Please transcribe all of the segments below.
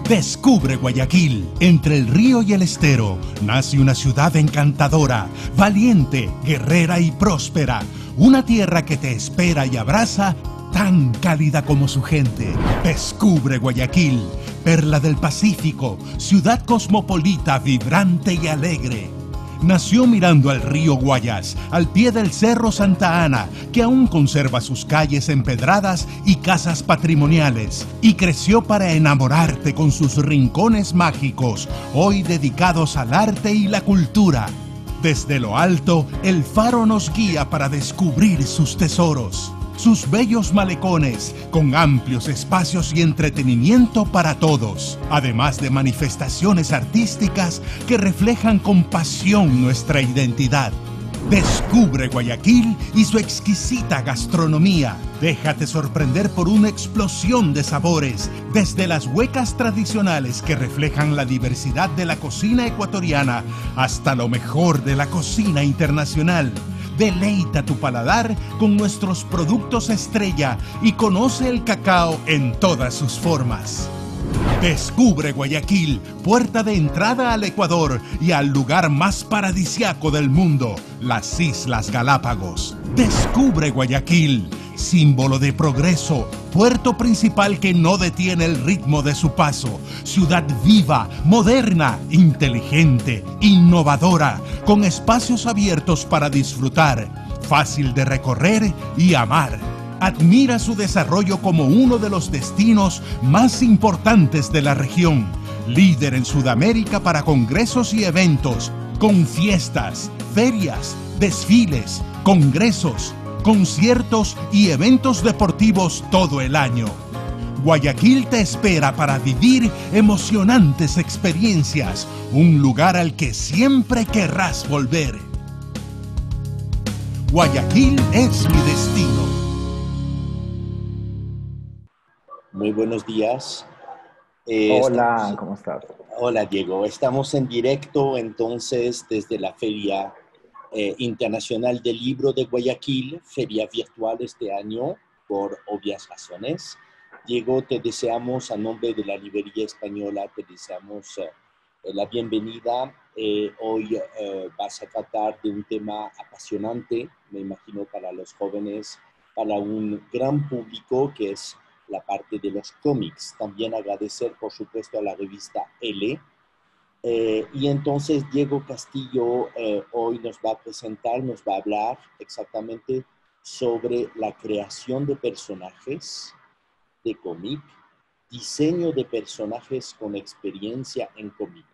Descubre Guayaquil. Entre el río y el estero nace una ciudad encantadora, valiente, guerrera y próspera. Una tierra que te espera y abraza, tan cálida como su gente. Descubre Guayaquil, perla del Pacífico, ciudad cosmopolita, vibrante y alegre. Nació mirando al río Guayas, al pie del Cerro Santa Ana, que aún conserva sus calles empedradas y casas patrimoniales, y creció para enamorarte con sus rincones mágicos, hoy dedicados al arte y la cultura. Desde lo alto, el faro nos guía para descubrir sus tesoros, sus bellos malecones, con amplios espacios y entretenimiento para todos, además de manifestaciones artísticas que reflejan con pasión nuestra identidad. Descubre Guayaquil y su exquisita gastronomía. Déjate sorprender por una explosión de sabores, desde las huecas tradicionales que reflejan la diversidad de la cocina ecuatoriana hasta lo mejor de la cocina internacional. Deleita tu paladar con nuestros productos estrella y conoce el cacao en todas sus formas. Descubre Guayaquil, puerta de entrada al Ecuador y al lugar más paradisiaco del mundo, las Islas Galápagos. Descubre Guayaquil, símbolo de progreso, puerto principal que no detiene el ritmo de su paso, ciudad viva, moderna, inteligente, innovadora, con espacios abiertos para disfrutar, fácil de recorrer y amar. Admira su desarrollo como uno de los destinos más importantes de la región, líder en Sudamérica para congresos y eventos, con fiestas, ferias, desfiles, congresos, conciertos y eventos deportivos todo el año. Guayaquil te espera para vivir emocionantes experiencias, un lugar al que siempre querrás volver. Guayaquil es mi destino. Muy buenos días. Hola, ¿cómo estás? Hola, Diego. Estamos en directo entonces desde la Feria Internacional del Libro de Guayaquil, feria virtual este año por obvias razones. Diego, te deseamos a nombre de la Librería Española, te deseamos la bienvenida. Hoy vas a tratar de un tema apasionante, me imagino, para los jóvenes, para un gran público que es la parte de los cómics. También agradecer, por supuesto, a la revista L. Y entonces Diego Castillo hoy nos va a presentar, nos va a hablar exactamente sobre la creación de personajes de cómic, diseño de personajes con experiencia en cómic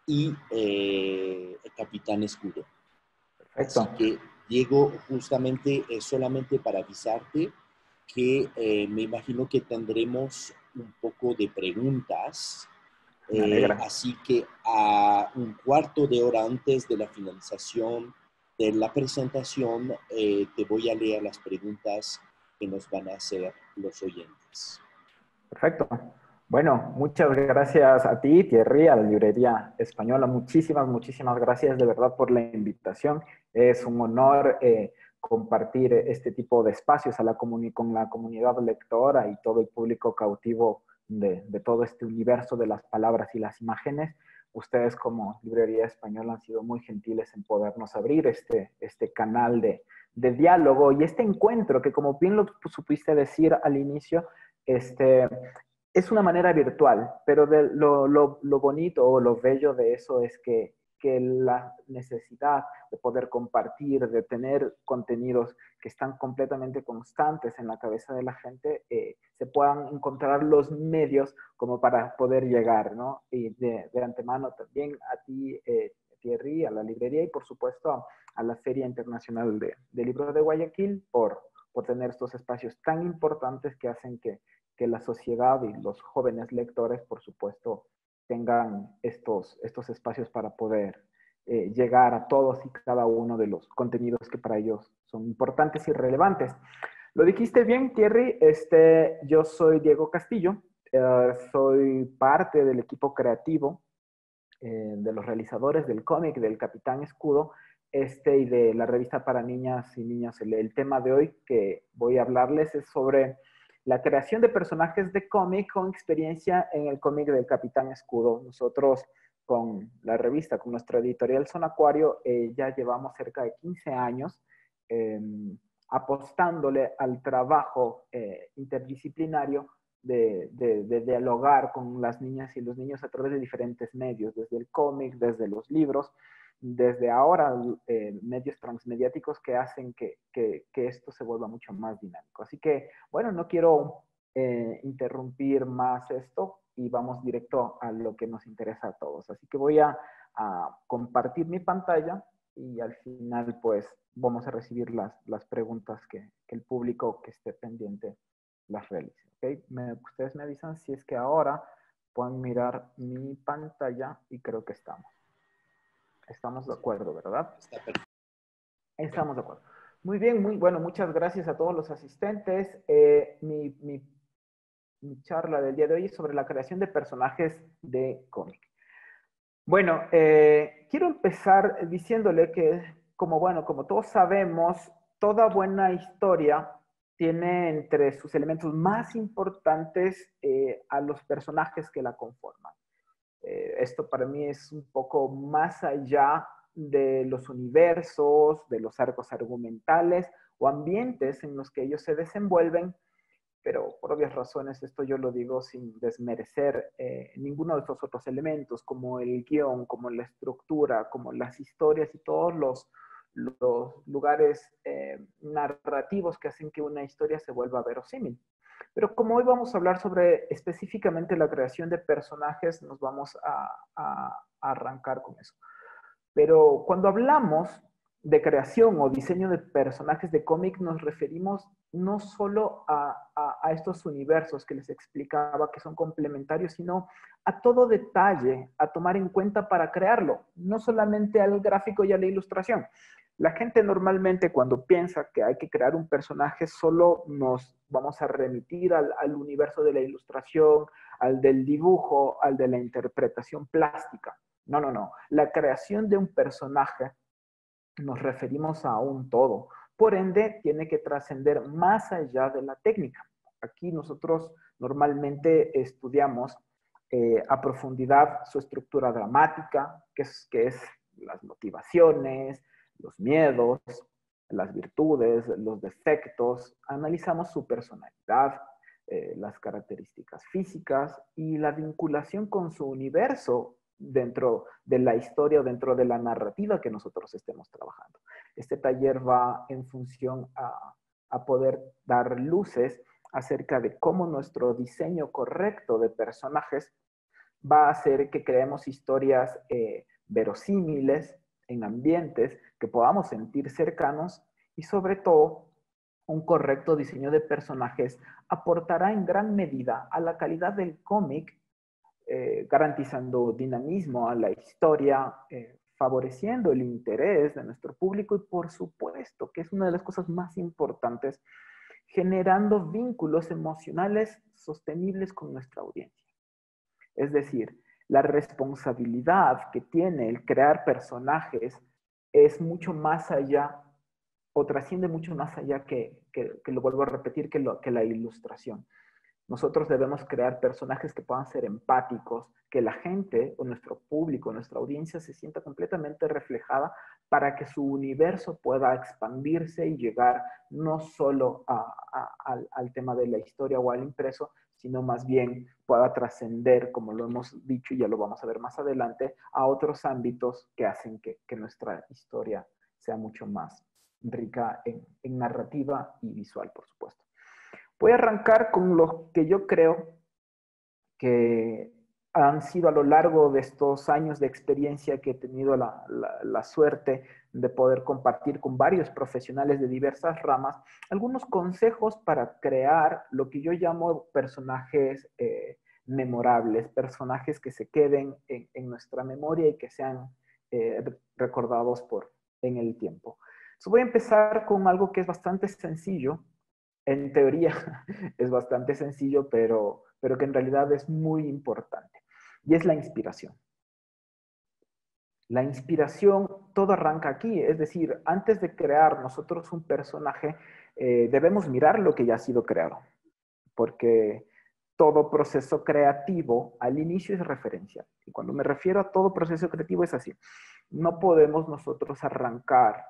y Capitán Escudo. Perfecto. Así que, Diego, justamente es solamente para avisarte que me imagino que tendremos un poco de preguntas, así que a un cuarto de hora antes de la finalización de la presentación te voy a leer las preguntas que nos van a hacer los oyentes. Perfecto. Bueno, muchas gracias a ti, Thierry, a la Librería Española. Muchísimas gracias de verdad por la invitación. Es un honor compartir este tipo de espacios con la comunidad lectora y todo el público cautivo de todo este universo de las palabras y las imágenes. Ustedes como Librería Española han sido muy gentiles en podernos abrir este canal de diálogo y este encuentro que, como bien lo supiste decir al inicio, es una manera virtual, pero lo bonito o lo bello de eso es que la necesidad de poder compartir, de tener contenidos que están completamente constantes en la cabeza de la gente, se puedan encontrar los medios como para poder llegar, ¿no? Y de antemano también a ti, Thierry, a la librería y por supuesto a la Feria Internacional de Libros de Guayaquil por tener estos espacios tan importantes que hacen que la sociedad y los jóvenes lectores, por supuesto, tengan estos espacios para poder llegar a todos y cada uno de los contenidos que para ellos son importantes y relevantes. Lo dijiste bien, Thierry. Yo soy Diego Castillo, soy parte del equipo creativo de los realizadores del cómic del Capitán Escudo y de la revista para niñas y niños. El tema de hoy que voy a hablarles es sobre la creación de personajes de cómic con experiencia en el cómic del Capitán Escudo. Nosotros con la revista, con nuestra editorial Son Acuario, ya llevamos cerca de 15 años apostándole al trabajo interdisciplinario de dialogar con las niñas y los niños a través de diferentes medios, desde el cómic, desde los libros, desde ahora medios transmediáticos que hacen que esto se vuelva mucho más dinámico. Así que, bueno, no quiero interrumpir más esto y vamos directo a lo que nos interesa a todos. Así que voy a compartir mi pantalla y al final, pues, vamos a recibir las preguntas que el público que esté pendiente las realice. ¿Okay? Ustedes me avisan si es que ahora pueden mirar mi pantalla y creo que estamos. Estamos de acuerdo, ¿verdad? Estamos de acuerdo. Muy bien, muy bueno. Muchas gracias a todos los asistentes. Mi charla del día de hoy es sobre la creación de personajes de cómic. Bueno, quiero empezar diciéndole que, como todos sabemos, toda buena historia tiene entre sus elementos más importantes a los personajes que la conforman. Esto para mí es un poco más allá de los universos, de los arcos argumentales o ambientes en los que ellos se desenvuelven, pero por obvias razones esto yo lo digo sin desmerecer ninguno de estos otros elementos, como el guión, como la estructura, como las historias y todos los lugares narrativos que hacen que una historia se vuelva verosímil. Pero como hoy vamos a hablar sobre específicamente la creación de personajes, nos vamos a arrancar con eso. Pero cuando hablamos de creación o diseño de personajes de cómic, nos referimos no solo a estos universos que les explicaba que son complementarios, sino a todo detalle a tomar en cuenta para crearlo, no solamente al gráfico y a la ilustración. La gente normalmente cuando piensa que hay que crear un personaje solo nos vamos a remitir al universo de la ilustración, al del dibujo, al de la interpretación plástica. No, no, no. La creación de un personaje nos referimos a un todo. Por ende, tiene que trascender más allá de la técnica. Aquí nosotros normalmente estudiamos a profundidad su estructura dramática, que es las motivaciones, los miedos, las virtudes, los defectos. Analizamos su personalidad, las características físicas y la vinculación con su universo dentro de la historia o dentro de la narrativa que nosotros estemos trabajando. Este taller va en función a poder dar luces acerca de cómo nuestro diseño correcto de personajes va a hacer que creemos historias verosímiles en ambientes que podamos sentir cercanos y sobre todo un correcto diseño de personajes aportará en gran medida a la calidad del cómic, garantizando dinamismo a la historia, favoreciendo el interés de nuestro público y por supuesto, que es una de las cosas más importantes, generando vínculos emocionales sostenibles con nuestra audiencia. Es decir, la responsabilidad que tiene el crear personajes es mucho más allá o trasciende mucho más allá que lo vuelvo a repetir, que la ilustración. Nosotros debemos crear personajes que puedan ser empáticos, que la gente o nuestro público, nuestra audiencia se sienta completamente reflejada para que su universo pueda expandirse y llegar no solo al tema de la historia o al impreso, sino más bien pueda trascender, como lo hemos dicho y ya lo vamos a ver más adelante, a otros ámbitos que hacen que nuestra historia sea mucho más rica en narrativa y visual, por supuesto. Voy a arrancar con lo que yo creo que han sido a lo largo de estos años de experiencia que he tenido la suerte de poder compartir con varios profesionales de diversas ramas, algunos consejos para crear lo que yo llamo personajes memorables, personajes que se queden en nuestra memoria y que sean recordados en el tiempo. Entonces voy a empezar con algo que es bastante sencillo. En teoría es bastante sencillo, pero que en realidad es muy importante. Y es la inspiración. La inspiración, todo arranca aquí. Es decir, antes de crear nosotros un personaje, debemos mirar lo que ya ha sido creado. porque todo proceso creativo al inicio es referencial. Y cuando me refiero a todo proceso creativo es así. No podemos nosotros arrancar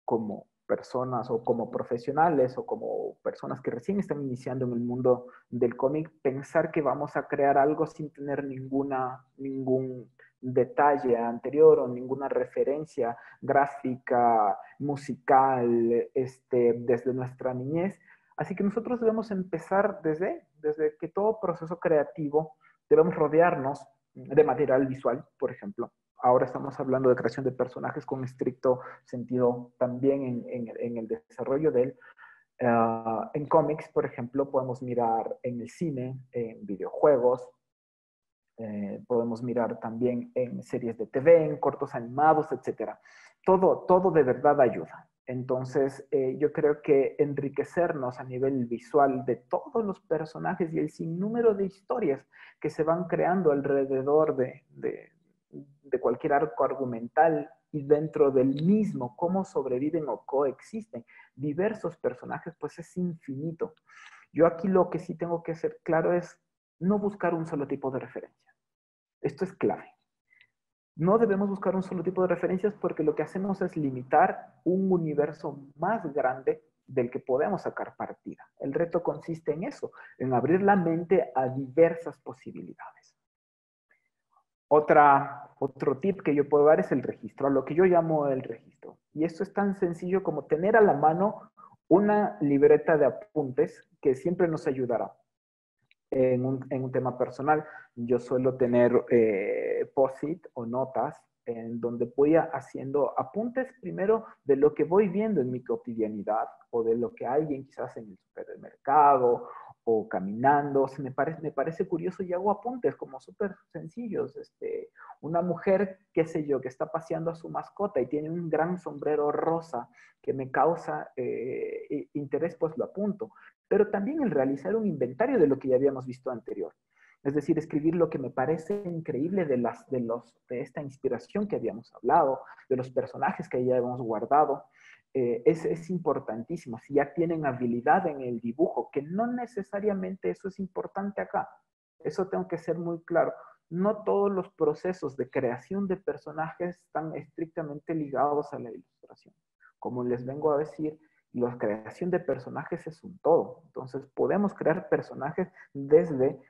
como personas o como profesionales o como personas que recién están iniciando en el mundo del cómic, pensar que vamos a crear algo sin tener ningún detalle anterior o ninguna referencia gráfica, musical, desde nuestra niñez. Así que nosotros debemos empezar desde que todo proceso creativo debemos rodearnos de material visual, por ejemplo. Ahora estamos hablando de creación de personajes con estricto sentido también en el desarrollo de él. En cómics, por ejemplo, podemos mirar en el cine, en videojuegos, podemos mirar también en series de TV, en cortos animados, etc. Todo de verdad ayuda. Entonces, yo creo que enriquecernos a nivel visual de todos los personajes y el sinnúmero de historias que se van creando alrededor de cualquier arco argumental y dentro del mismo, cómo sobreviven o coexisten diversos personajes, pues es infinito. Yo aquí lo que sí tengo que ser claro es no buscar un solo tipo de referencia. Esto es clave. No debemos buscar un solo tipo de referencias porque lo que hacemos es limitar un universo más grande del que podemos sacar partida. El reto consiste en eso, en abrir la mente a diversas posibilidades. Otro tip que yo puedo dar es el registro, a lo que yo llamo el registro. Y esto es tan sencillo como tener a la mano una libreta de apuntes que siempre nos ayudará. En un tema personal, yo suelo tener post-it o notas en donde voy haciendo apuntes primero de lo que voy viendo en mi cotidianidad o de lo que alguien quizás en el supermercado o caminando, me parece curioso y hago apuntes como súper sencillos. Una mujer, qué sé yo, que está paseando a su mascota y tiene un gran sombrero rosa que me causa interés, pues lo apunto. Pero también el realizar un inventario de lo que ya habíamos visto anterior. Es decir, escribir lo que me parece increíble de esta inspiración que habíamos hablado, de los personajes que ya habíamos guardado. Es importantísimo. Si ya tienen habilidad en el dibujo, que no necesariamente eso es importante acá. Eso tengo que ser muy claro. No todos los procesos de creación de personajes están estrictamente ligados a la ilustración. Como les vengo a decir, la creación de personajes es un todo. Entonces, podemos crear personajes desde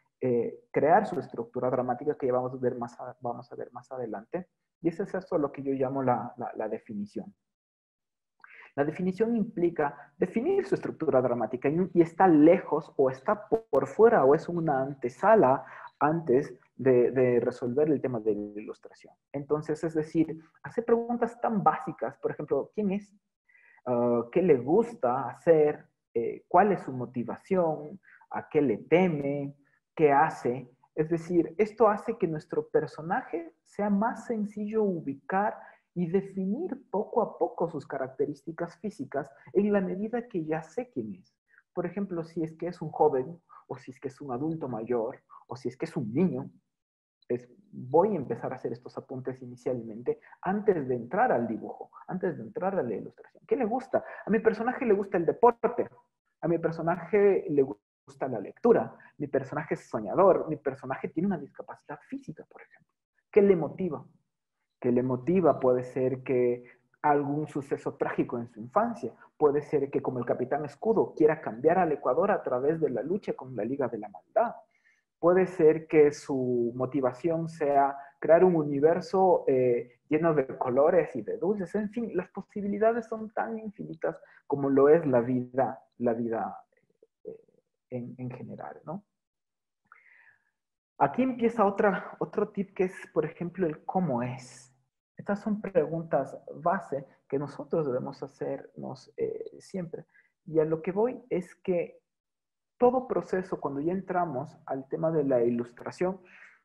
crear su estructura dramática que ya vamos a ver más adelante. Y ese es eso lo que yo llamo la definición. La definición implica definir su estructura dramática y está lejos o está por fuera o es una antesala antes de resolver el tema de la ilustración. Entonces, es decir, hacer preguntas tan básicas, por ejemplo, ¿quién es? ¿Qué le gusta hacer? ¿Cuál es su motivación? ¿A qué le teme? ¿Qué hace? Es decir, esto hace que nuestro personaje sea más sencillo ubicar y definir poco a poco sus características físicas en la medida que ya sé quién es. Por ejemplo, si es que es un joven, o si es que es un adulto mayor, o si es que es un niño, voy a empezar a hacer estos apuntes inicialmente antes de entrar al dibujo, antes de entrar a la ilustración. ¿Qué le gusta? A mi personaje le gusta el deporte, a mi personaje le gusta la lectura, mi personaje es soñador, mi personaje tiene una discapacidad física, por ejemplo. ¿Qué le motiva? ¿Qué le motiva? Puede ser que algún suceso trágico en su infancia, puede ser que como el Capitán Escudo quiera cambiar al Ecuador a través de la lucha con la Liga de la Maldad. Puede ser que su motivación sea crear un universo lleno de colores y de dulces. En fin, las posibilidades son tan infinitas como lo es la vida en general, ¿no? Aquí empieza otro tip que es, por ejemplo, el cómo es. Estas son preguntas base que nosotros debemos hacernos siempre. Y a lo que voy es que todo proceso, cuando ya entramos al tema de la ilustración,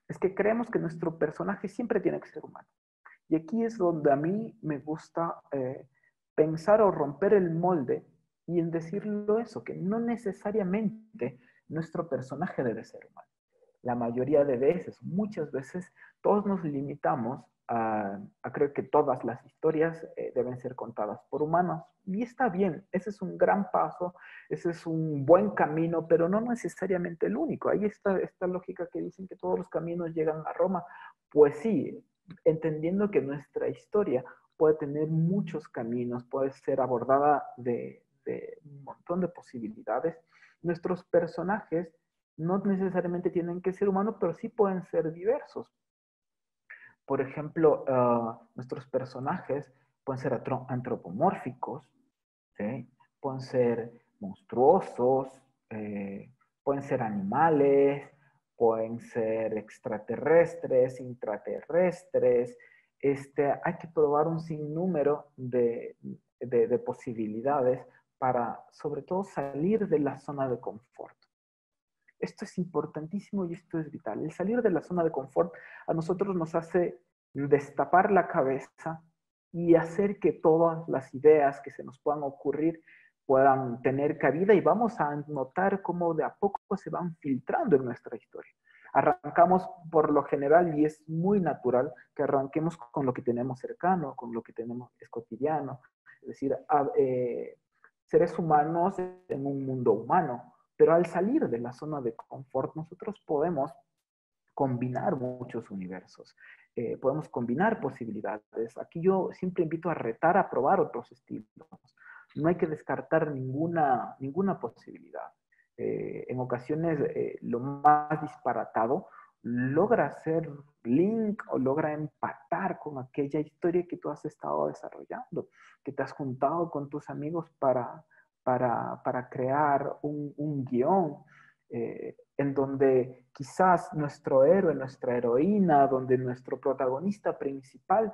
es que creemos que nuestro personaje siempre tiene que ser humano. Y aquí es donde a mí me gusta pensar o romper el molde y en decirlo eso, que no necesariamente nuestro personaje debe ser humano. la mayoría de veces, muchas veces, todos nos limitamos a creer que todas las historias deben ser contadas por humanos. Y está bien, ese es un gran paso, ese es un buen camino, pero no necesariamente el único. Ahí está esta lógica que dicen que todos los caminos llegan a Roma. Pues sí, entendiendo que nuestra historia puede tener muchos caminos, puede ser abordada de un montón de posibilidades. Nuestros personajes no necesariamente tienen que ser humanos, pero sí pueden ser diversos. Por ejemplo, nuestros personajes pueden ser antropomórficos, ¿sí? Pueden ser monstruosos, pueden ser animales, pueden ser extraterrestres, intraterrestres. Hay que probar un sinnúmero de posibilidades para, sobre todo, salir de la zona de confort. Esto es importantísimo y esto es vital. El salir de la zona de confort a nosotros nos hace destapar la cabeza y hacer que todas las ideas que se nos puedan ocurrir puedan tener cabida y vamos a notar cómo de a poco se van filtrando en nuestra historia. Arrancamos por lo general y es muy natural que arranquemos con lo que tenemos cercano, con lo que tenemos es cotidiano, es decir, seres humanos en un mundo humano. Pero al salir de la zona de confort, nosotros podemos combinar muchos universos, podemos combinar posibilidades. Aquí yo siempre invito a retar, a probar otros estilos. No hay que descartar ninguna posibilidad. En ocasiones, lo más disparatado logra hacer link o logra empatar con aquella historia que tú has estado desarrollando, que te has juntado con tus amigos para crear un guión en donde quizás nuestro héroe, nuestra heroína, donde nuestro protagonista principal,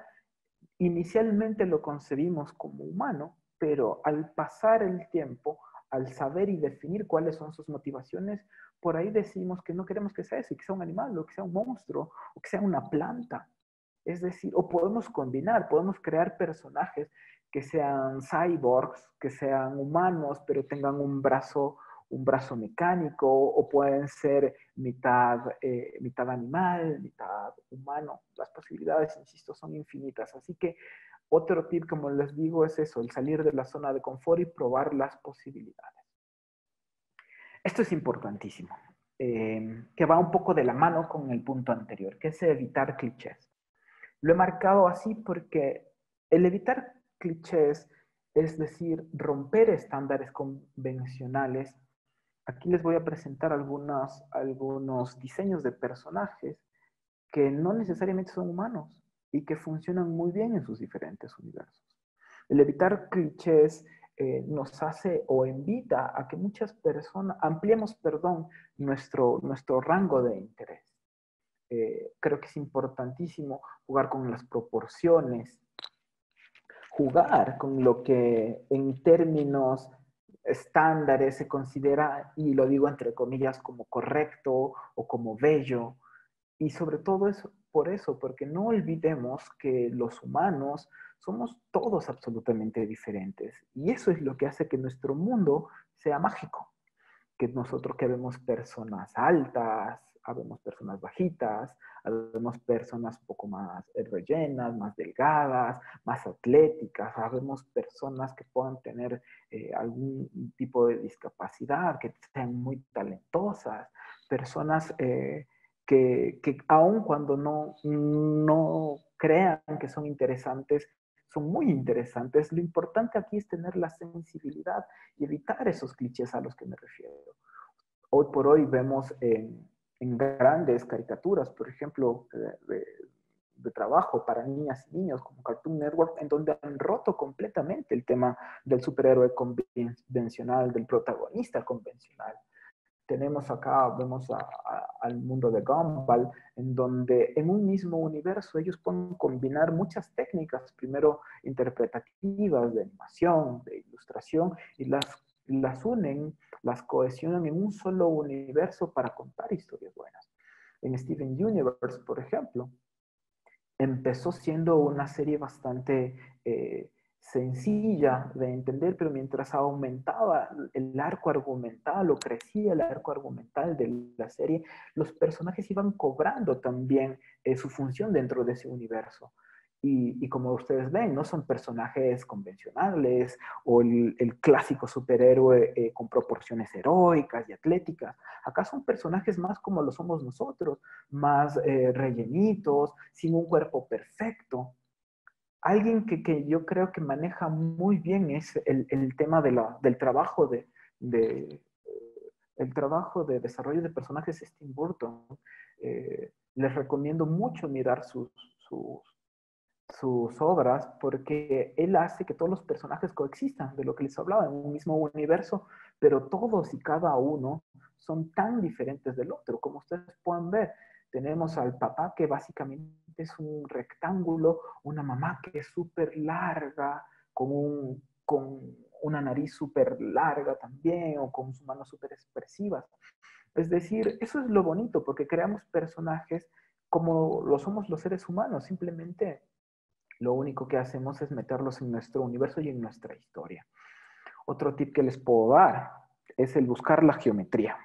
inicialmente lo concebimos como humano, pero al pasar el tiempo, al saber y definir cuáles son sus motivaciones, por ahí decimos que no queremos que sea eso, que sea un animal, o que sea un monstruo, o que sea una planta. Es decir, o podemos combinar, podemos crear personajes que sean cyborgs, que sean humanos, pero tengan un brazo mecánico, o pueden ser mitad animal, mitad humano. Las posibilidades, insisto, son infinitas. Así que otro tip, como les digo, es eso, el salir de la zona de confort y probar las posibilidades. Esto es importantísimo, que va un poco de la mano con el punto anterior, que es evitar clichés. Lo he marcado así porque el evitar clichés, es decir, romper estándares convencionales. Aquí les voy a presentar algunos diseños de personajes que no necesariamente son humanos y que funcionan muy bien en sus diferentes universos. El evitar clichés nos hace o invita a que muchas personas, ampliemos, nuestro rango de interés. Creo que es importantísimo jugar con las proporciones, jugar con lo que en términos estándares se considera, y lo digo entre comillas, como correcto o como bello. Y sobre todo eso, por eso, porque no olvidemos que los humanos somos todos absolutamente diferentes. Y eso es lo que hace que nuestro mundo sea mágico. Que nosotros que vemos personas altas, vemos personas bajitas, vemos personas un poco más rellenas, más delgadas, más atléticas, vemos personas que puedan tener algún tipo de discapacidad, que sean muy talentosas, personas que aun cuando no crean que son interesantes, son muy interesantes. Lo importante aquí es tener la sensibilidad y evitar esos clichés a los que me refiero. Hoy por hoy vemos en grandes caricaturas, por ejemplo, de trabajo para niñas y niños como Cartoon Network, en donde han roto completamente el tema del superhéroe convencional, del protagonista convencional. Tenemos acá, vemos al mundo de Gumball, en donde en un mismo universo ellos pueden combinar muchas técnicas, primero interpretativas, de animación, de ilustración, y las unen, las cohesionan en un solo universo para contar historias buenas. En Steven Universe, por ejemplo, empezó siendo una serie bastante sencilla de entender, pero mientras aumentaba el arco argumental o crecía el arco argumental de la serie, los personajes iban cobrando también su función dentro de ese universo. Y como ustedes ven, no son personajes convencionales o el clásico superhéroe con proporciones heroicas y atléticas. Acá son personajes más como lo somos nosotros, más rellenitos, sin un cuerpo perfecto. Alguien que yo creo que maneja muy bien es el tema del trabajo el trabajo de desarrollo de personajes es Tim Burton. Les recomiendo mucho mirar sus obras porque él hace que todos los personajes coexistan, de lo que les hablaba, en un mismo universo, pero todos y cada uno son tan diferentes del otro. Como ustedes pueden ver, tenemos al papá que básicamente es un rectángulo, una mamá que es súper larga, con una nariz súper larga también, o con sus manos súper expresivas. Es decir, eso es lo bonito, porque creamos personajes como lo somos los seres humanos, simplemente lo único que hacemos es meterlos en nuestro universo y en nuestra historia. Otro tip que les puedo dar es el buscar la geometría.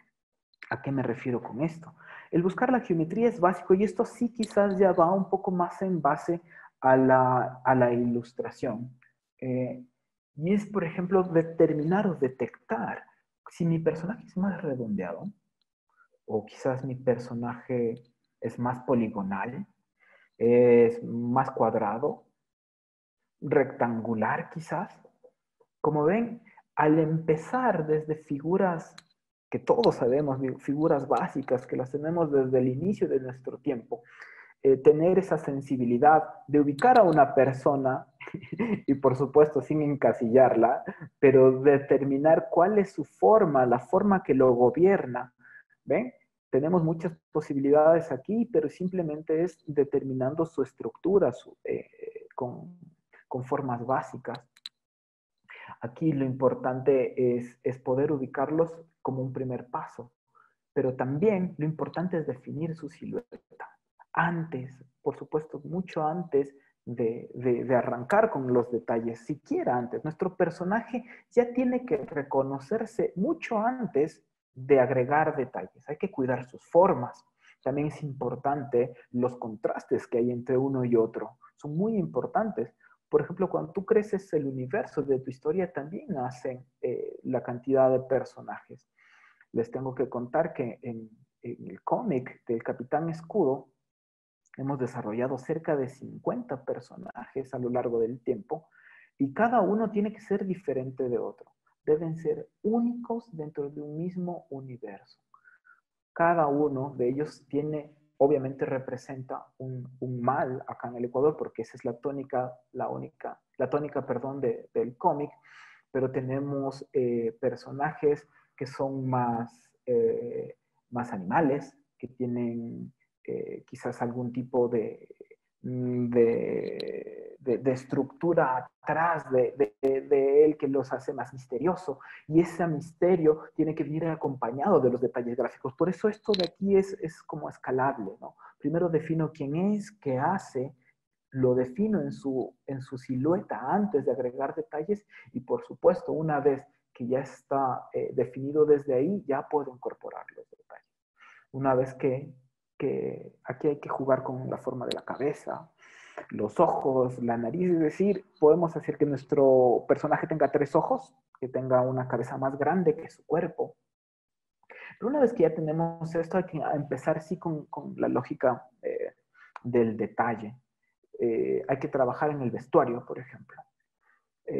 ¿A qué me refiero con esto? El buscar la geometría es básico y esto sí quizás ya va un poco más en base a la ilustración. Y es, por ejemplo, determinar o detectar si mi personaje es más redondeado o quizás mi personaje es más poligonal, es más cuadrado, rectangular quizás. Como ven, al empezar desde figuras que todos sabemos, figuras básicas que las tenemos desde el inicio de nuestro tiempo, tener esa sensibilidad de ubicar a una persona y por supuesto sin encasillarla, pero determinar cuál es su forma, la forma que lo gobierna. ¿Ven? Tenemos muchas posibilidades aquí, pero simplemente es determinando su estructura con formas básicas. Aquí lo importante es poder ubicarlos como un primer paso, pero también lo importante es definir su silueta. Antes, por supuesto, mucho antes de arrancar con los detalles, siquiera antes. Nuestro personaje ya tiene que reconocerse mucho antes de agregar detalles. Hay que cuidar sus formas. También es importante los contrastes que hay entre uno y otro. Son muy importantes. Por ejemplo, cuando tú creces el universo de tu historia, también hacen la cantidad de personajes. Les tengo que contar que en el cómic del Capitán Escudo hemos desarrollado cerca de 50 personajes a lo largo del tiempo y cada uno tiene que ser diferente de otro. Deben ser únicos dentro de un mismo universo. Cada uno de ellos tiene, obviamente representa un mal acá en el Ecuador, porque esa es la tónica, perdón, del cómic, pero tenemos personajes que son más animales, que tienen quizás algún tipo de estructura atrás de él que los hace más misterioso. Y ese misterio tiene que venir acompañado de los detalles gráficos. Por eso esto de aquí es como escalable, ¿no? Primero defino quién es, qué hace, lo defino en su silueta antes de agregar detalles y por supuesto una vez que ya está definido desde ahí, ya puedo incorporar los detalles. Una vez que aquí hay que jugar con la forma de la cabeza, los ojos, la nariz, es decir, podemos hacer que nuestro personaje tenga 3 ojos, que tenga una cabeza más grande que su cuerpo. Pero una vez que ya tenemos esto, hay que empezar sí con la lógica del detalle. Hay que trabajar en el vestuario, por ejemplo.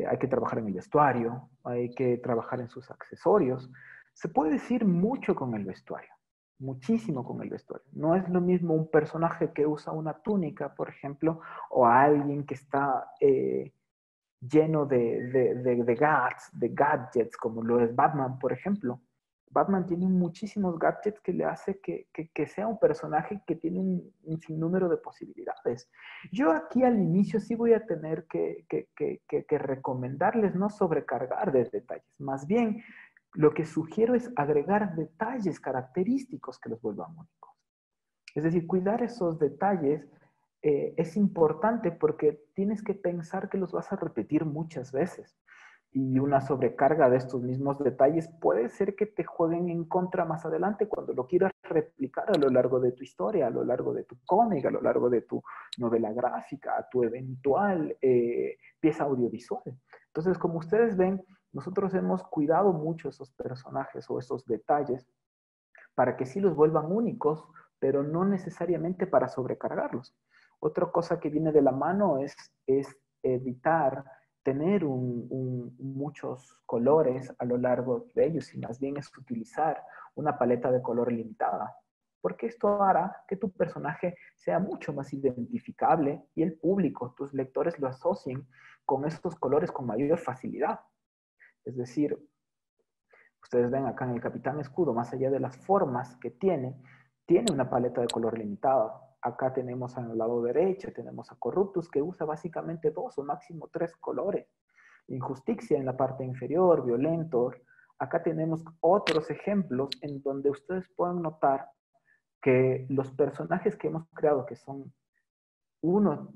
Hay que trabajar en el vestuario, hay que trabajar en sus accesorios. Se puede decir mucho con el vestuario, muchísimo con el vestuario. No es lo mismo un personaje que usa una túnica, por ejemplo, o a alguien que está lleno de gadgets, como lo es Batman, por ejemplo. Batman tiene muchísimos gadgets que le hace que sea un personaje que tiene un sinnúmero de posibilidades. Yo aquí al inicio sí voy a tener que recomendarles no sobrecargar de detalles. Más bien, lo que sugiero es agregar detalles característicos que los vuelvan únicos. Es decir, cuidar esos detalles es importante porque tienes que pensar que los vas a repetir muchas veces. Y una sobrecarga de estos mismos detalles puede ser que te jueguen en contra más adelante cuando lo quieras replicar a lo largo de tu historia, a lo largo de tu cómic, a lo largo de tu novela gráfica, a tu eventual pieza audiovisual. Entonces, como ustedes ven, nosotros hemos cuidado mucho esos personajes o esos detalles para que sí los vuelvan únicos, pero no necesariamente para sobrecargarlos. Otra cosa que viene de la mano es evitar tener muchos colores a lo largo de ellos y más bien es utilizar una paleta de color limitada. Porque esto hará que tu personaje sea mucho más identificable y el público, tus lectores lo asocien con estos colores con mayor facilidad. Es decir, ustedes ven acá en el Capitán Escudo, más allá de las formas que tiene una paleta de color limitada. Acá tenemos al lado derecho, tenemos a Corruptus, que usa básicamente 2 o máximo 3 colores. Injusticia en la parte inferior, Violentor. Acá tenemos otros ejemplos en donde ustedes pueden notar que los personajes que hemos creado, que son uno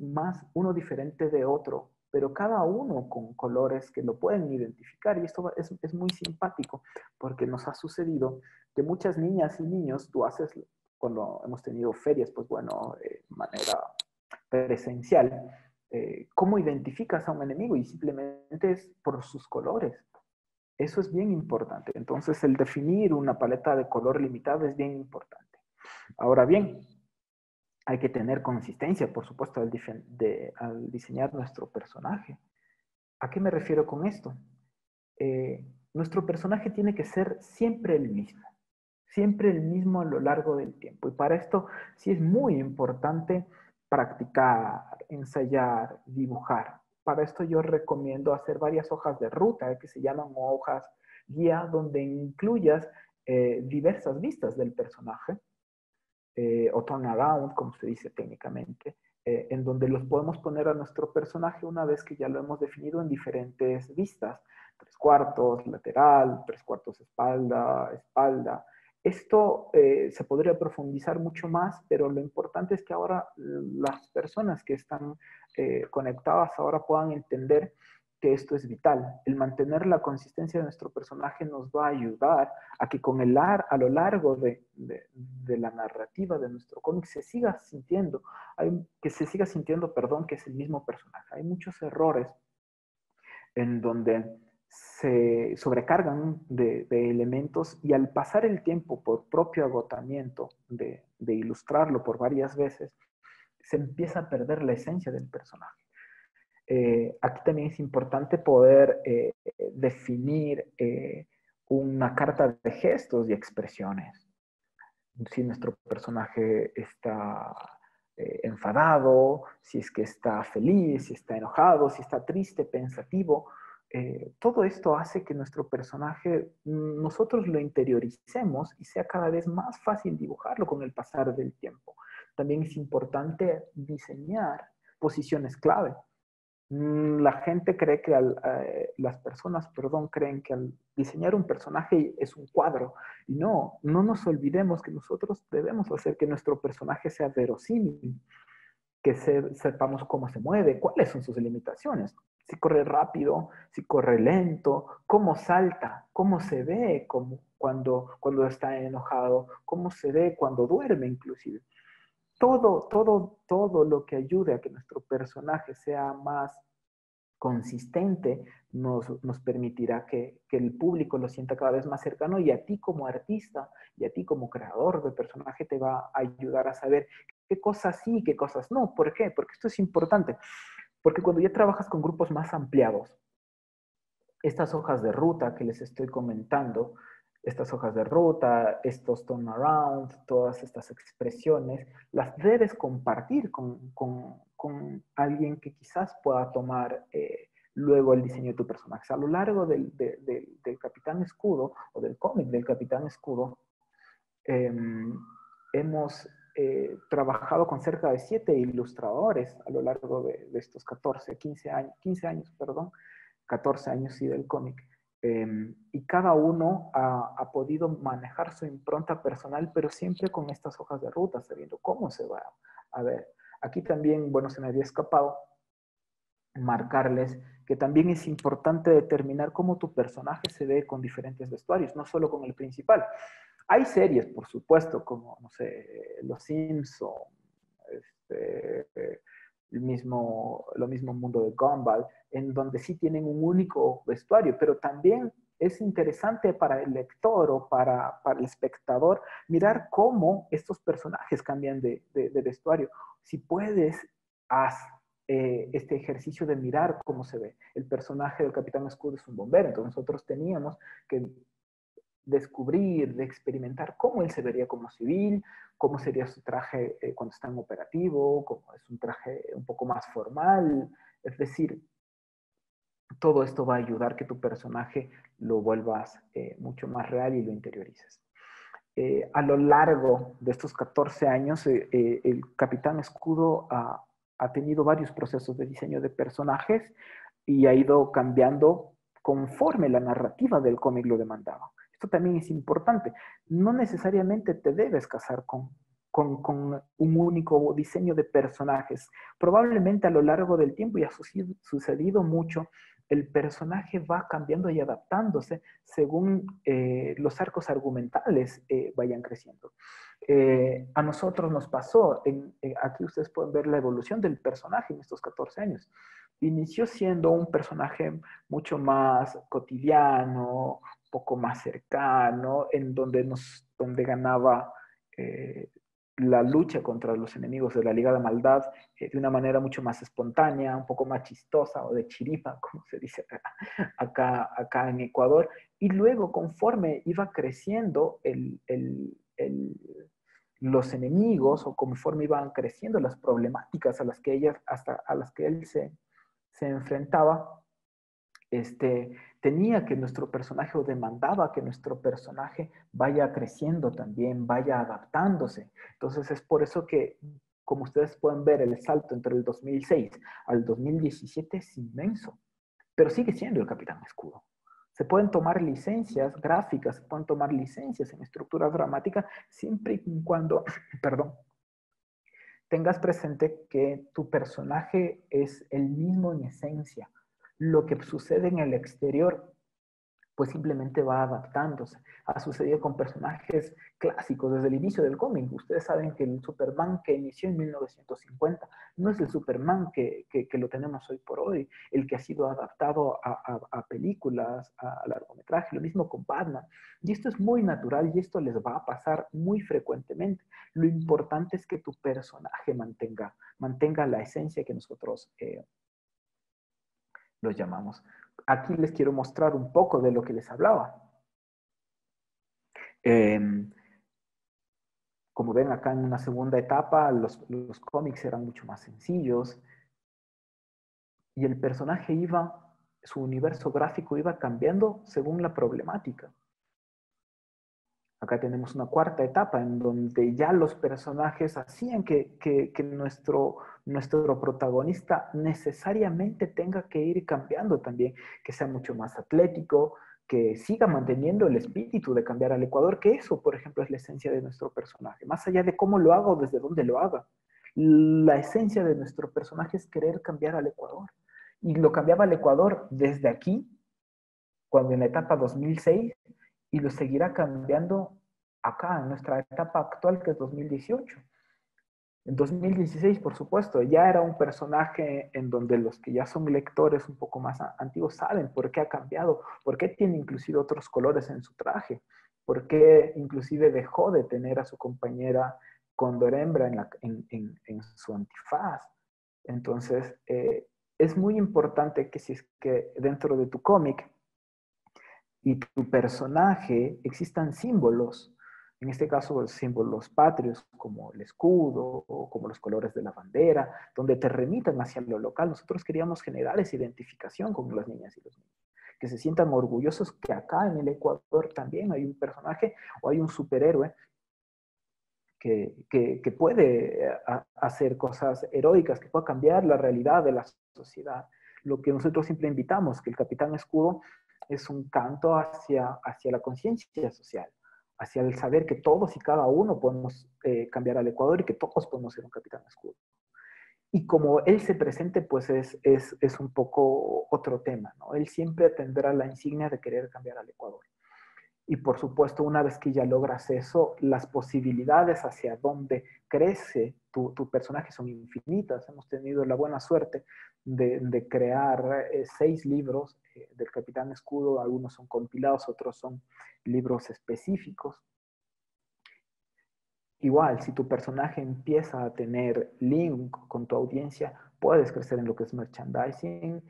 diferente de otro, pero cada uno con colores que lo pueden identificar. Y esto es muy simpático porque nos ha sucedido que muchas niñas y niños, tú haces, cuando hemos tenido ferias, pues bueno, de manera presencial, ¿cómo identificas a un enemigo? Y simplemente es por sus colores. Eso es bien importante. Entonces, el definir una paleta de color limitada es bien importante. Ahora bien, hay que tener consistencia, por supuesto, al diseñar nuestro personaje. ¿A qué me refiero con esto? Nuestro personaje tiene que ser siempre el mismo a lo largo del tiempo. Y para esto sí es muy importante practicar, ensayar, dibujar. Para esto yo recomiendo hacer varias hojas de ruta, que se llaman hojas guía, donde incluyas diversas vistas del personaje o turnaround, como se dice técnicamente, en donde los podemos poner a nuestro personaje una vez que ya lo hemos definido en diferentes vistas, 3/4, lateral, 3/4 espalda, espalda. Esto se podría profundizar mucho más, pero lo importante es que ahora las personas que están conectadas ahora puedan entender que esto es vital. El mantener la consistencia de nuestro personaje nos va a ayudar a que a lo largo de la narrativa de nuestro cómic se siga sintiendo, perdón, que es el mismo personaje. Hay muchos errores en donde se sobrecargan de elementos y al pasar el tiempo por propio agotamiento de ilustrarlo por varias veces, se empieza a perder la esencia del personaje. Aquí también es importante poder definir una carta de gestos y expresiones. Si nuestro personaje está enfadado, si es que está feliz, si está enojado, si está triste, pensativo, todo esto hace que nuestro personaje nosotros lo interioricemos y sea cada vez más fácil dibujarlo con el pasar del tiempo. También es importante diseñar posiciones clave. La gente cree que las personas, perdón, creen que al diseñar un personaje es un cuadro. Y no nos olvidemos que nosotros debemos hacer que nuestro personaje sea verosímil, que sepamos cómo se mueve, cuáles son sus limitaciones. Si corre rápido, si corre lento, cómo salta, cómo se ve cuando está enojado, cómo se ve cuando duerme inclusive. Todo lo que ayude a que nuestro personaje sea más consistente nos permitirá que el público lo sienta cada vez más cercano y a ti como artista y a ti como creador de personaje te va a ayudar a saber qué cosas sí y qué cosas no. ¿Por qué? Porque esto es importante. Porque cuando ya trabajas con grupos más ampliados, estas hojas de ruta que les estoy comentando, estas hojas de ruta, estos turnaround, todas estas expresiones, las debes compartir con alguien que quizás pueda tomar luego el diseño de tu personaje. A lo largo del Capitán Escudo o del cómic del Capitán Escudo, hemos trabajado con cerca de 7 ilustradores a lo largo de estos 15 años, perdón, 14 años sí del cómic. Y cada uno ha podido manejar su impronta personal, pero siempre con estas hojas de ruta, sabiendo cómo se va a ver. Aquí también, bueno, se me había escapado marcarles que también es importante determinar cómo tu personaje se ve con diferentes vestuarios, no solo con el principal. Hay series, por supuesto, como, no sé, Los Simpson, lo mismo Mundo de Gumball, en donde sí tienen un único vestuario, pero también es interesante para el lector o para el espectador mirar cómo estos personajes cambian de vestuario. Si puedes, haz este ejercicio de mirar cómo se ve. El personaje del Capitán Escudo es un bombero, entonces nosotros teníamos que descubrir, de experimentar cómo él se vería como civil, cómo sería su traje cuando está en operativo, cómo es un traje un poco más formal. Es decir, todo esto va a ayudar que tu personaje lo vuelvas mucho más real y lo interiorices. A lo largo de estos 14 años, el Capitán Escudo ha tenido varios procesos de diseño de personajes y ha ido cambiando conforme la narrativa del cómic lo demandaba. Esto también es importante. No necesariamente te debes casar con un único diseño de personajes. Probablemente a lo largo del tiempo, y ha sucedido mucho, el personaje va cambiando y adaptándose según los arcos argumentales vayan creciendo. A nosotros nos pasó, aquí ustedes pueden ver la evolución del personaje en estos 14 años. Inició siendo un personaje mucho más cotidiano, un poco más cercano, en donde ganaba la lucha contra los enemigos de la Liga de Maldad de una manera mucho más espontánea, un poco más chistosa o de chiripa, como se dice acá en Ecuador. Y luego, conforme iba creciendo los enemigos o conforme iban creciendo las problemáticas a las que él se enfrentaba, tenía que nuestro personaje o demandaba que nuestro personaje vaya creciendo también, vaya adaptándose. Entonces es por eso que, como ustedes pueden ver, el salto entre el 2006 al 2017 es inmenso, pero sigue siendo el Capitán Escudo. Se pueden tomar licencias gráficas, se pueden tomar licencias en estructura dramática, siempre y cuando, perdón, tengas presente que tu personaje es el mismo en esencia. Lo que sucede en el exterior, pues simplemente va adaptándose. Ha sucedido con personajes clásicos desde el inicio del cómic. Ustedes saben que el Superman que inició en 1950 no es el Superman que lo tenemos hoy por hoy, el que ha sido adaptado a películas, a largometraje, lo mismo con Batman. Y esto es muy natural y esto les va a pasar muy frecuentemente. Lo importante es que tu personaje mantenga la esencia que nosotros los llamamos. Aquí les quiero mostrar un poco de lo que les hablaba. Como ven acá en una segunda etapa, los cómics eran mucho más sencillos y el personaje su universo gráfico iba cambiando según la problemática. Acá tenemos una cuarta etapa en donde ya los personajes hacían que nuestro protagonista necesariamente tenga que ir cambiando también, que sea mucho más atlético, que siga manteniendo el espíritu de cambiar al Ecuador, que eso, por ejemplo, es la esencia de nuestro personaje, más allá de cómo lo haga o desde dónde lo haga. La esencia de nuestro personaje es querer cambiar al Ecuador. Y lo cambiaba al Ecuador desde aquí, cuando en la etapa 2006, y lo seguirá cambiando acá, en nuestra etapa actual, que es 2018. En 2016, por supuesto, ya era un personaje en donde los que ya son lectores un poco más antiguos saben por qué ha cambiado, por qué tiene inclusive otros colores en su traje, por qué inclusive dejó de tener a su compañera Cóndor Hembra en su antifaz. Entonces, es muy importante que si es que dentro de tu cómic y tu personaje existan símbolos, en este caso los símbolos patrios como el escudo o como los colores de la bandera, donde te remitan hacia lo local. Nosotros queríamos generar esa identificación con las niñas y los niños, que se sientan orgullosos que acá en el Ecuador también hay un personaje o hay un superhéroe que puede hacer cosas heroicas, que puede cambiar la realidad de la sociedad. Lo que nosotros siempre invitamos, que el Capitán Escudo es un canto hacia la conciencia social, hacia el saber que todos y cada uno podemos cambiar al Ecuador y que todos podemos ser un Capitán Escudo. Y como él se presente, pues es un poco otro tema, ¿no? Él siempre tendrá la insignia de querer cambiar al Ecuador. Y por supuesto, una vez que ya logras eso, las posibilidades hacia donde crece tu personaje son infinitas. Hemos tenido la buena suerte de crear 6 libros del Capitán Escudo. Algunos son compilados, otros son libros específicos. Igual, si tu personaje empieza a tener link con tu audiencia, puedes crecer en lo que es merchandising.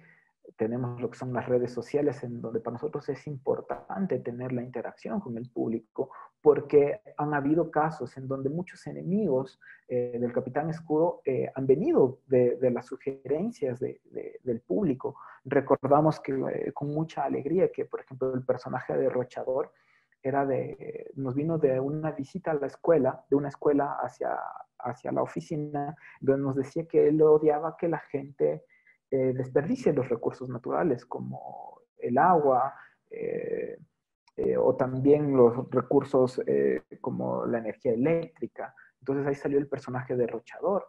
Tenemos lo que son las redes sociales, en donde para nosotros es importante tener la interacción con el público, porque han habido casos en donde muchos enemigos del Capitán Escudo han venido de las sugerencias del público. Recordamos que con mucha alegría que, por ejemplo, el personaje de Rochador nos vino de una visita a la escuela, de una escuela hacia la oficina, donde nos decía que él odiaba que la gente desperdicie los recursos naturales, como el agua, o también los recursos como la energía eléctrica. Entonces ahí salió el personaje derrochador.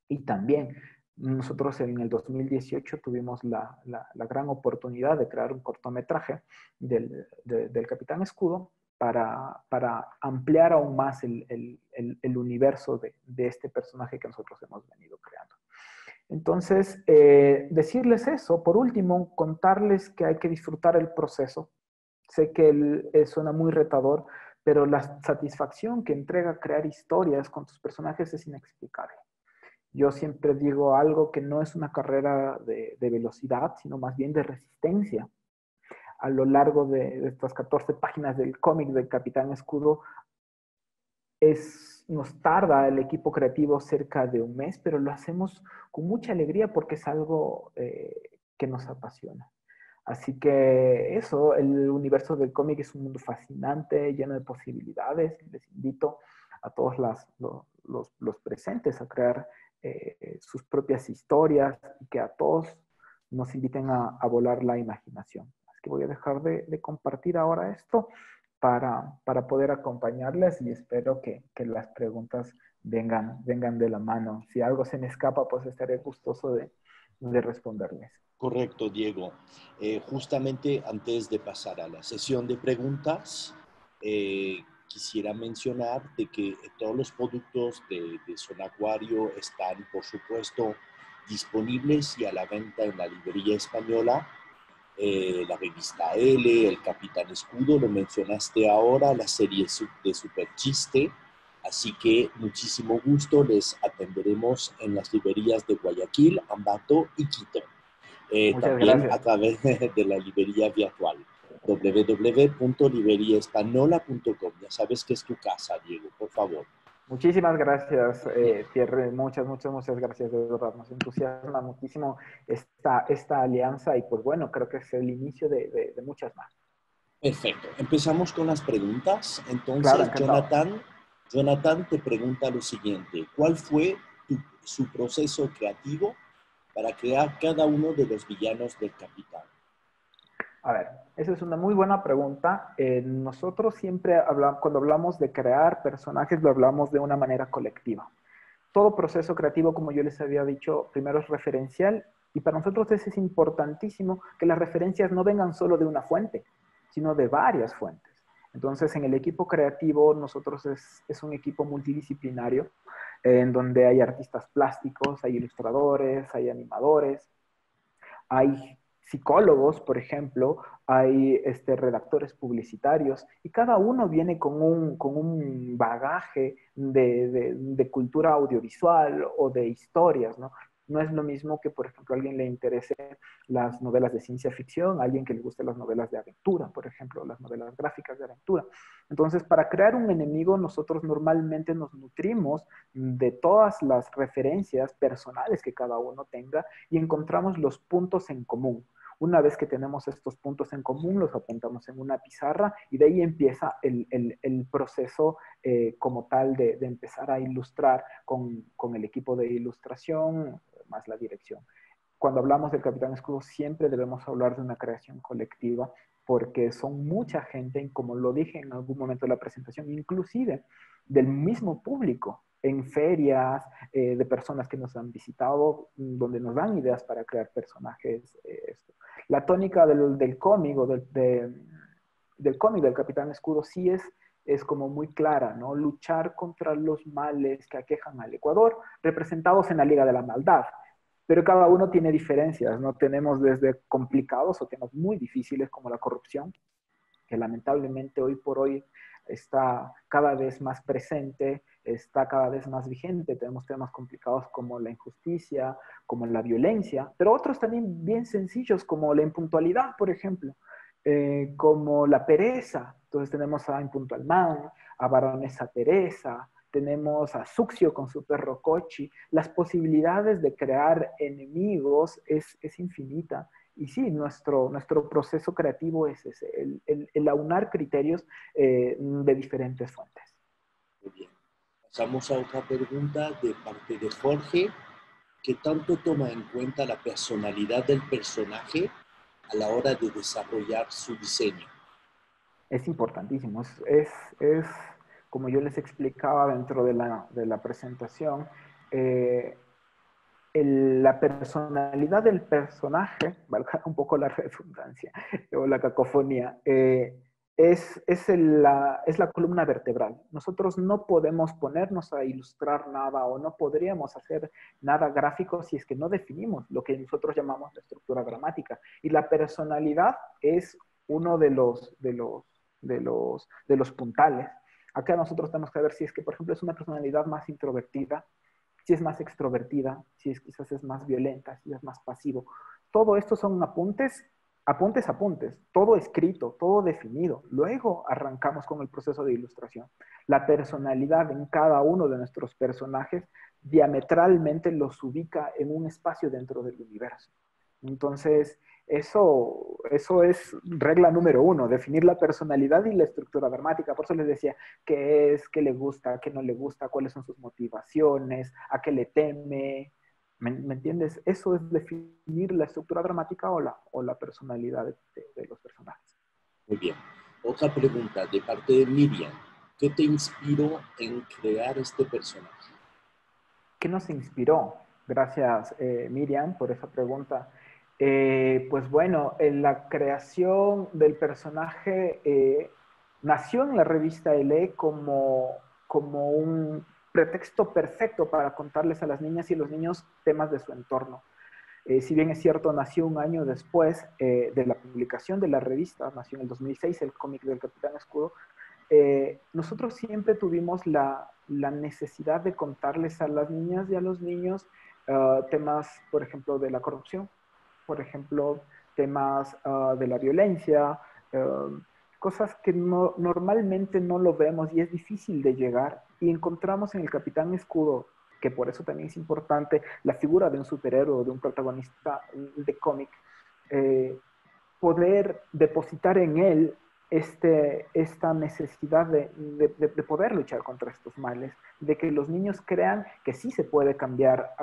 Y también nosotros en el 2018 tuvimos la gran oportunidad de crear un cortometraje del Capitán Escudo para ampliar aún más el universo de este personaje que nosotros hemos venido creando. Entonces, decirles eso. Por último, contarles que hay que disfrutar el proceso. Sé que suena muy retador, pero la satisfacción que entrega crear historias con tus personajes es inexplicable. Yo siempre digo algo que no es una carrera de velocidad, sino más bien de resistencia. A lo largo de estas 14 páginas del cómic del Capitán Escudo, nos tarda el equipo creativo cerca de un mes, pero lo hacemos con mucha alegría porque es algo que nos apasiona. Así que eso, el universo del cómic es un mundo fascinante, lleno de posibilidades. Les invito a todos los presentes a crear sus propias historias y que a todos nos inviten a volar la imaginación. Así que voy a dejar de compartir ahora esto para poder acompañarles y espero que las preguntas vengan de la mano. Si algo se me escapa, pues estaré gustoso de responderles. Correcto, Diego. Justamente antes de pasar a la sesión de preguntas, quisiera mencionar de que todos los productos de Zona Acuario están, por supuesto, disponibles y a la venta en la librería española. La revista L, el Capitán Escudo, lo mencionaste ahora, la serie de Super Chiste. Así que muchísimo gusto, les atenderemos en las librerías de Guayaquil, Ambato y Quito. Muchas También gracias. a través de la librería virtual www.libreriaespanola.com. Ya sabes que es tu casa, Diego, por favor. Muchísimas gracias, Thierry. Muchas gracias. De verdad, nos entusiasma muchísimo esta alianza y pues bueno, creo que es el inicio de muchas más. Perfecto. Empezamos con las preguntas. Claro, Entonces, encantado. Jonathan te pregunta lo siguiente. ¿Cuál fue su proceso creativo para crear cada uno de los villanos del Capitán? A ver, esa es una muy buena pregunta. Nosotros siempre cuando hablamos de crear personajes, lo hablamos de una manera colectiva. Todo proceso creativo, como yo les había dicho, primero es referencial y para nosotros es importantísimo que las referencias no vengan solo de una fuente, sino de varias fuentes. Entonces, en el equipo creativo, nosotros es un equipo multidisciplinario en donde hay artistas plásticos, hay ilustradores, hay animadores, hay psicólogos, por ejemplo, hay redactores publicitarios, y cada uno viene con un bagaje de cultura audiovisual o de historias, ¿no? No es lo mismo que, por ejemplo, a alguien le interese las novelas de ciencia ficción, a alguien que le guste las novelas de aventura, por ejemplo, las novelas gráficas de aventura. Entonces, para crear un enemigo, nosotros normalmente nos nutrimos de todas las referencias personales que cada uno tenga y encontramos los puntos en común. Una vez que tenemos estos puntos en común, los apuntamos en una pizarra y de ahí empieza el proceso como tal de empezar a ilustrar con el equipo de ilustración más la dirección. Cuando hablamos del Capitán Escudo siempre debemos hablar de una creación colectiva porque son mucha gente, y como lo dije en algún momento de la presentación, inclusive del mismo público. en ferias, de personas que nos han visitado, donde nos dan ideas para crear personajes. La tónica del cómic o del cómic del Capitán Escudo sí es como muy clara, ¿no? Luchar contra los males que aquejan al Ecuador, representados en la Liga de la Maldad. Pero cada uno tiene diferencias, ¿no? Tenemos desde complicados o temas muy difíciles como la corrupción, que lamentablemente hoy por hoy está cada vez más presente, está cada vez más vigente. Tenemos temas complicados como la injusticia, como la violencia, pero otros también bien sencillos como la impuntualidad, por ejemplo, como la pereza. Entonces tenemos a Impuntual Man, a Baronesa Teresa, tenemos a Suxio con su perro Cochi. Las posibilidades de crear enemigos es infinita. Y sí, nuestro proceso creativo es ese, el aunar criterios de diferentes fuentes. Muy bien. Pasamos a otra pregunta de parte de Jorge. ¿Qué tanto toma en cuenta la personalidad del personaje a la hora de desarrollar su diseño? Es importantísimo. Es como yo les explicaba dentro de la presentación, la personalidad del personaje, valga un poco la redundancia o la cacofonía, es la columna vertebral. Nosotros no podemos ponernos a ilustrar nada o no podríamos hacer nada gráfico si es que no definimos lo que nosotros llamamos la estructura dramática. Y la personalidad es uno de los puntales. Acá nosotros tenemos que ver si es que, por ejemplo, es una personalidad más introvertida, si es más extrovertida, si es quizás es más violenta, si es más pasivo. Todo esto son apuntes, todo escrito, todo definido. Luego arrancamos con el proceso de ilustración. La personalidad en cada uno de nuestros personajes diametralmente los ubica en un espacio dentro del universo. Entonces, eso es regla número 1, definir la personalidad y la estructura dramática. Por eso les decía qué es, qué le gusta, qué no le gusta, cuáles son sus motivaciones, a qué le teme. ¿Me entiendes? Eso es definir la estructura dramática o la personalidad de los personajes. Muy bien. Otra pregunta de parte de Miriam. ¿Qué te inspiró en crear este personaje? ¿Qué nos inspiró? Gracias, Miriam, por esa pregunta. Pues bueno, la creación del personaje nació en la revista ELE como un pretexto perfecto para contarles a las niñas y los niños temas de su entorno. Si bien es cierto, nació un año después de la publicación de la revista, nació en el 2006 el cómic del Capitán Escudo, nosotros siempre tuvimos la necesidad de contarles a las niñas y a los niños temas, por ejemplo, de la corrupción, por ejemplo, temas de la violencia, cosas que normalmente no lo vemos y es difícil de llegar. Y encontramos en el Capitán Escudo, que por eso también es importante la figura de un superhéroe o de un protagonista de cómic, poder depositar en él esta necesidad de poder luchar contra estos males, de que los niños crean que sí se puede cambiar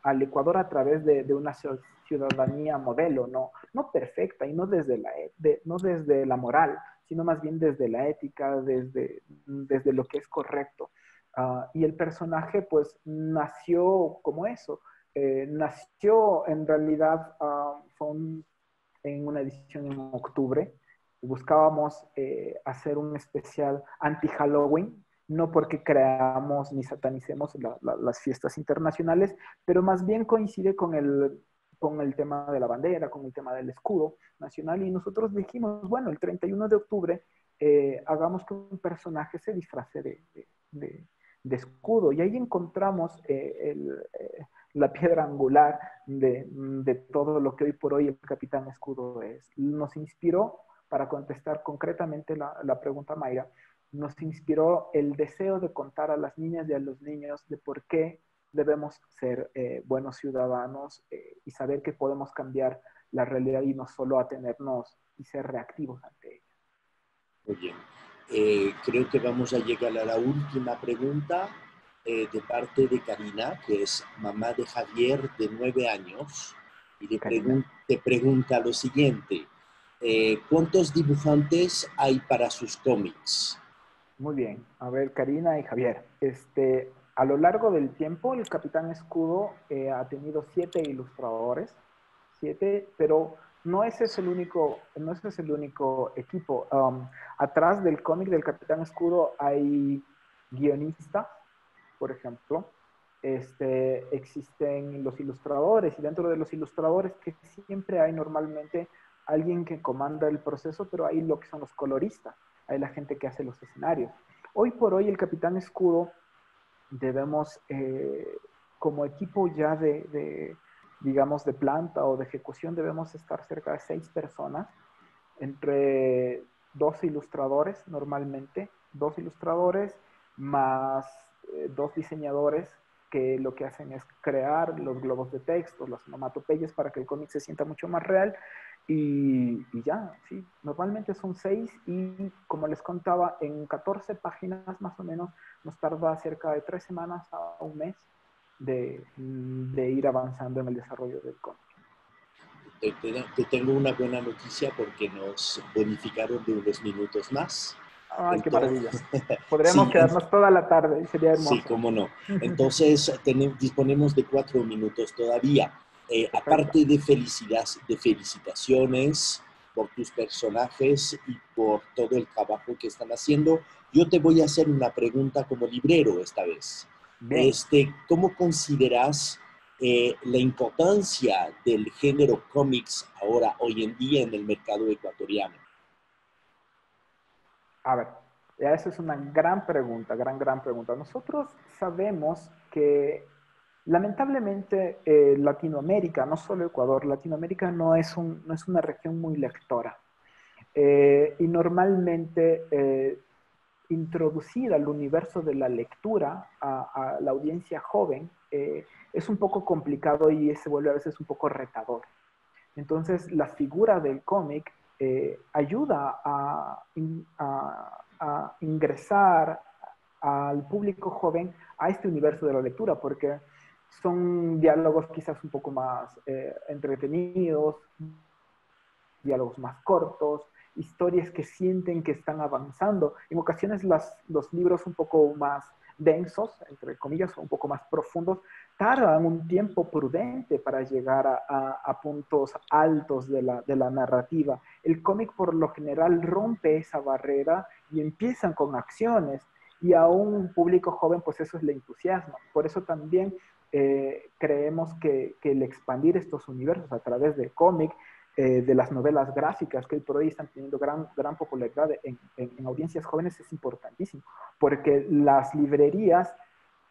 al Ecuador a través de una ciudadanía modelo, no perfecta y no desde la moral, sino más bien desde la ética, desde lo que es correcto. Y el personaje pues nació como eso, nació en realidad, en una edición en octubre. Buscábamos hacer un especial anti-Halloween, no porque creamos ni satanicemos las fiestas internacionales, pero más bien coincide con el tema de la bandera, con el tema del escudo nacional, y nosotros dijimos, bueno, el 31 de octubre hagamos que un personaje se disfrace de escudo, y ahí encontramos la piedra angular de todo lo que hoy por hoy el Capitán Escudo es. Nos inspiró, para contestar concretamente la pregunta, Mayra, nos inspiró el deseo de contar a las niñas y a los niños de por qué debemos ser buenos ciudadanos y saber que podemos cambiar la realidad y no solo atenernos y ser reactivos ante ella. Muy bien. Creo que vamos a llegar a la última pregunta de parte de Karina, que es mamá de Javier, de 9 años, y te pregunta lo siguiente. ¿Cuántos dibujantes hay para sus cómics? Muy bien. A ver, Karina y Javier. A lo largo del tiempo, el Capitán Escudo ha tenido 7 ilustradores, 7, pero no ese es el único equipo. Atrás del cómic del Capitán Escudo hay guionistas, por ejemplo. Existen los ilustradores y dentro de los ilustradores que siempre hay normalmente alguien que comanda el proceso, pero hay lo que son los coloristas, hay la gente que hace los escenarios. Hoy por hoy el Capitán Escudo debemos, como equipo ya digamos, de planta o de ejecución, debemos estar cerca de 6 personas, entre 2 ilustradores normalmente, 2 ilustradores más 2 diseñadores que lo que hacen es crear los globos de texto, las onomatopeyas para que el cómic se sienta mucho más real y ya, sí, normalmente son 6 y como les contaba, en 14 páginas más o menos nos tarda cerca de 3 semanas a un mes de ir avanzando en el desarrollo del cómic. Te tengo una buena noticia porque nos bonificaron de unos minutos más. ¡Ay, qué Entonces, maravilla! Podríamos sí, quedarnos toda la tarde, sería sí, hermoso. cómo no. Entonces, disponemos de 4 minutos todavía. Perfecto. Aparte de felicitaciones por tus personajes y por todo el trabajo que están haciendo, yo te voy a hacer una pregunta como librero esta vez. Bien. ¿Cómo consideras la importancia del género cómics ahora, hoy en día, en el mercado ecuatoriano? A ver, ya esa es una gran pregunta, gran pregunta. Nosotros sabemos que lamentablemente Latinoamérica, no solo Ecuador, Latinoamérica no es una región muy lectora. Y normalmente introducir al universo de la lectura a la audiencia joven es un poco complicado y se vuelve a veces un poco retador. Entonces, la figura del cómic ayuda a ingresar al público joven a este universo de la lectura, porque son diálogos quizás un poco más entretenidos, diálogos más cortos, historias que sienten que están avanzando. En ocasiones los libros un poco más densos, entre comillas, un poco más profundos, tardan un tiempo prudente para llegar a puntos altos de la narrativa. El cómic por lo general rompe esa barrera y empiezan con acciones y a un público joven pues eso es le entusiasma. Por eso también creemos que el expandir estos universos a través del cómic de las novelas gráficas que hoy por hoy están teniendo gran popularidad en audiencias jóvenes es importantísimo, porque las librerías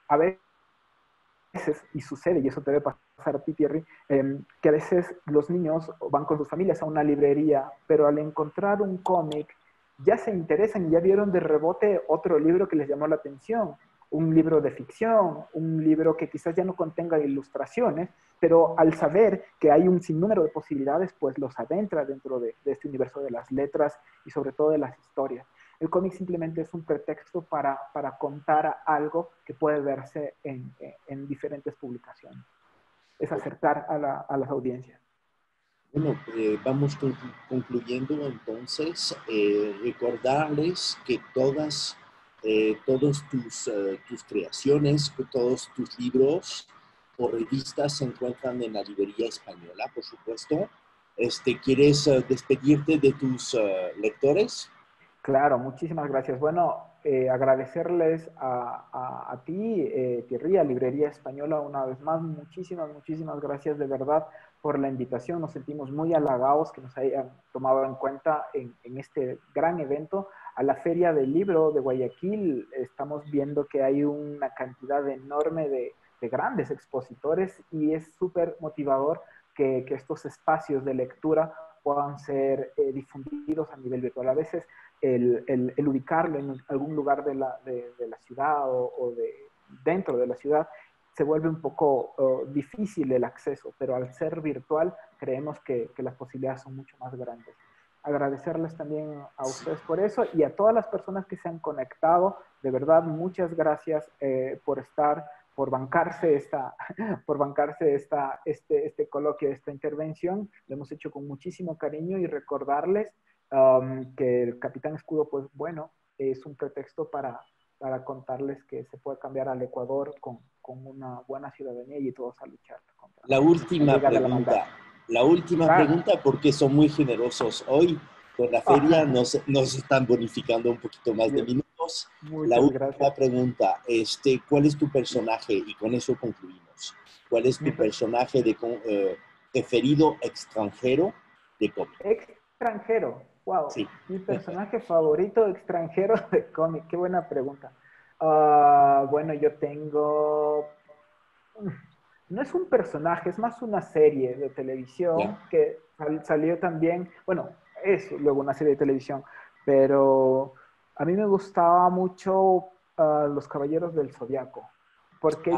a veces, y sucede, y eso te debe pasar a ti, Thierry, que a veces los niños van con sus familias a una librería, pero al encontrar un cómic ya se interesan y ya vieron de rebote otro libro que les llamó la atención, un libro de ficción, un libro que quizás ya no contenga ilustraciones, pero al saber que hay un sinnúmero de posibilidades, pues los adentra dentro de este universo de las letras y sobre todo de las historias. El cómic simplemente es un pretexto para contar algo que puede verse en diferentes publicaciones. Es acercar a las audiencias. Bueno, vamos concluyendo entonces, recordarles que todos tus creaciones, todos tus libros o revistas se encuentran en la librería española, por supuesto. ¿Quieres despedirte de tus lectores? Claro, muchísimas gracias. Bueno, agradecerles a ti, Thierry, a Librería Española, una vez más. Muchísimas gracias de verdad por la invitación. Nos sentimos muy halagados que nos hayan tomado en cuenta en este gran evento. A la Feria del Libro de Guayaquil estamos viendo que hay una cantidad enorme de grandes expositores y es súper motivador que estos espacios de lectura puedan ser difundidos a nivel virtual. A veces el ubicarlo en algún lugar de la ciudad o dentro de la ciudad se vuelve un poco difícil el acceso, pero al ser virtual creemos que las posibilidades son mucho más grandes. Agradecerles también a ustedes por eso y a todas las personas que se han conectado. De verdad, muchas gracias por estar, por bancarse este coloquio, esta intervención. Lo hemos hecho con muchísimo cariño y recordarles que el Capitán Escudo, pues bueno, es un pretexto para contarles que se puede cambiar al Ecuador con una buena ciudadanía y todos a luchar contra La última pregunta. La última pregunta, porque son muy generosos hoy. Con la feria nos están bonificando un poquito más de minutos. La última pregunta, ¿cuál es tu personaje? Y con eso concluimos. ¿Cuál es tu personaje preferido extranjero de cómic? Extranjero, wow. Sí. Mi personaje favorito extranjero de cómic, qué buena pregunta. Bueno, yo tengo... No es un personaje, es más una serie de televisión que salió también, bueno, es luego una serie de televisión, pero a mí me gustaba mucho Los Caballeros del Zodiaco, porque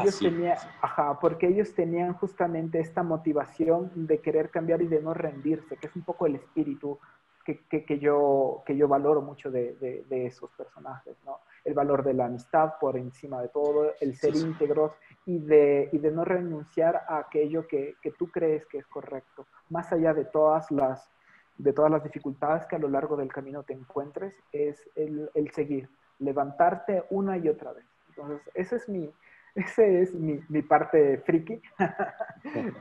porque ellos tenían justamente esta motivación de querer cambiar y de no rendirse, que es un poco el espíritu que yo valoro mucho de esos personajes, ¿no? El valor de la amistad por encima de todo, el ser íntegros y de no renunciar a aquello que tú crees que es correcto, más allá de todas las dificultades que a lo largo del camino te encuentres, es el seguir, levantarte una y otra vez. Entonces, esa es mi parte friki,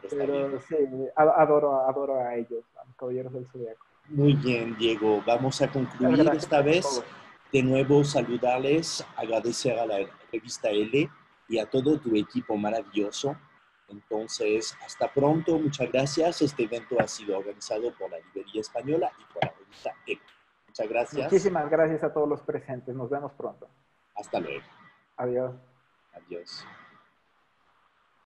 pero sí, adoro a ellos, a los Caballeros del Zodiaco. Muy bien, Diego. Vamos a concluir esta vez. De nuevo, saludarles, agradecer a la revista L y a todo tu equipo maravilloso. Entonces, hasta pronto. Muchas gracias. Este evento ha sido organizado por la Librería Española y por la revista L. Muchas gracias. Muchísimas gracias a todos los presentes. Nos vemos pronto. Hasta luego. Adiós. Adiós.